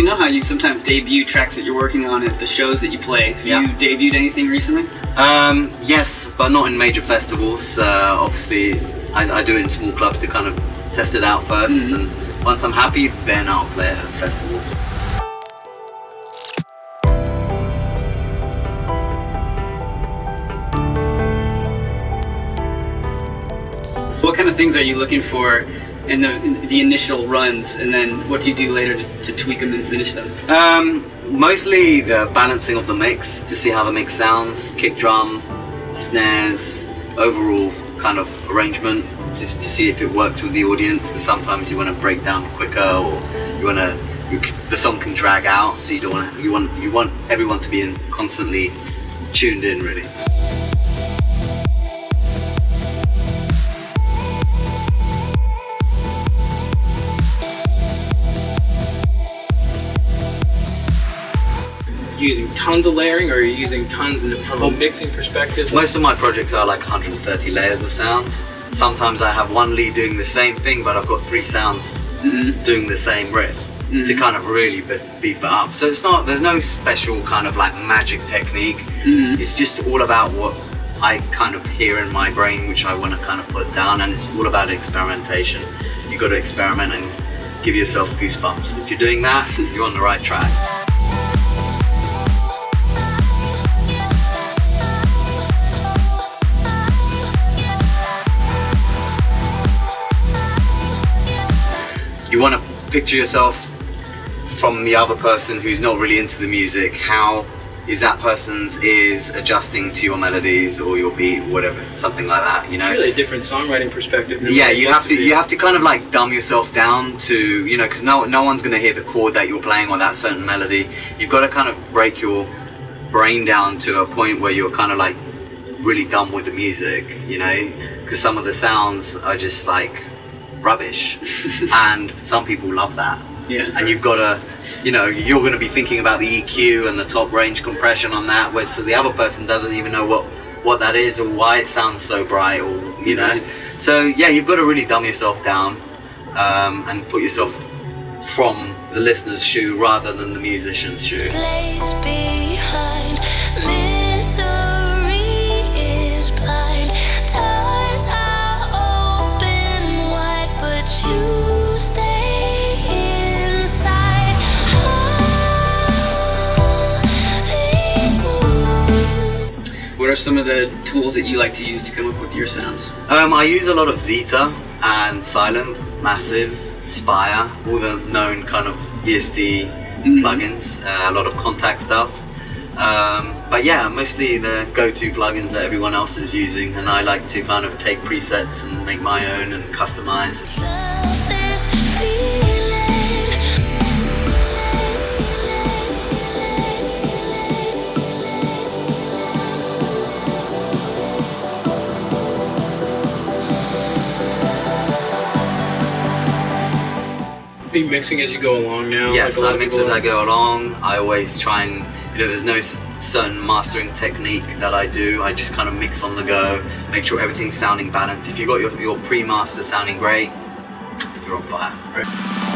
know how you sometimes debut tracks that you're working on at the shows that you play? Have you debuted anything recently? Yes, but not in major festivals. Obviously, I do it in small clubs to kind of test it out first, and once I'm happy, then I'll play it at a festival. What kind of things are you looking for in the initial runs, and then what do you do later to tweak them and finish them? Mostly the balancing of the mix, to see how the mix sounds, kick drum, snares, overall kind of arrangement, just to see if it works with the audience, because sometimes you want to break down quicker, or the song can drag out, so you want everyone to be constantly tuned in, really. Using tons of layering, or are you using tons from a mixing perspective? Most of my projects are like 130 layers of sounds. Sometimes I have one lead doing the same thing, but I've got 3 sounds doing the same riff to kind of really beef it up. So there's no special kind of like magic technique. It's just all about what I kind of hear in my brain, which I want to kind of put down, and it's all about experimentation. You've got to experiment and give yourself goosebumps. If you're doing that, you're on the right track. You want to picture yourself from the other person who's not really into the music. How is that person's ears adjusting to your melodies or your beat, whatever, something like that, you know? It's really a different songwriting perspective. Yeah, you have to kind of like dumb yourself down to, you know, because no one's going to hear the chord that you're playing or that certain melody. You've got to kind of break your brain down to a point where you're kind of like really done with the music, you know, because some of the sounds are just like rubbish and some people love that. And you've got to, you know, you're going to be thinking about the EQ and the top range compression on that, where so the other person doesn't even know what that is or why it sounds so bright, or you know. So yeah, you've got to really dumb yourself down and put yourself from the listener's shoe rather than the musician's shoe. What are some of the tools that you like to use to come up with your sounds? I use a lot of Zeta and Silent, Massive, Spire, all the known kind of VST plugins, a lot of Contact stuff. But yeah, mostly the go-to plugins that everyone else is using, and I like to kind of take presets and make my own and customize. Are you mixing as you go along now? Yes, I mix as I go along. I always try and, you know, there's no certain mastering technique that I do. I just kind of mix on the go, make sure everything's sounding balanced. If you've got your pre-master sounding great, you're on fire.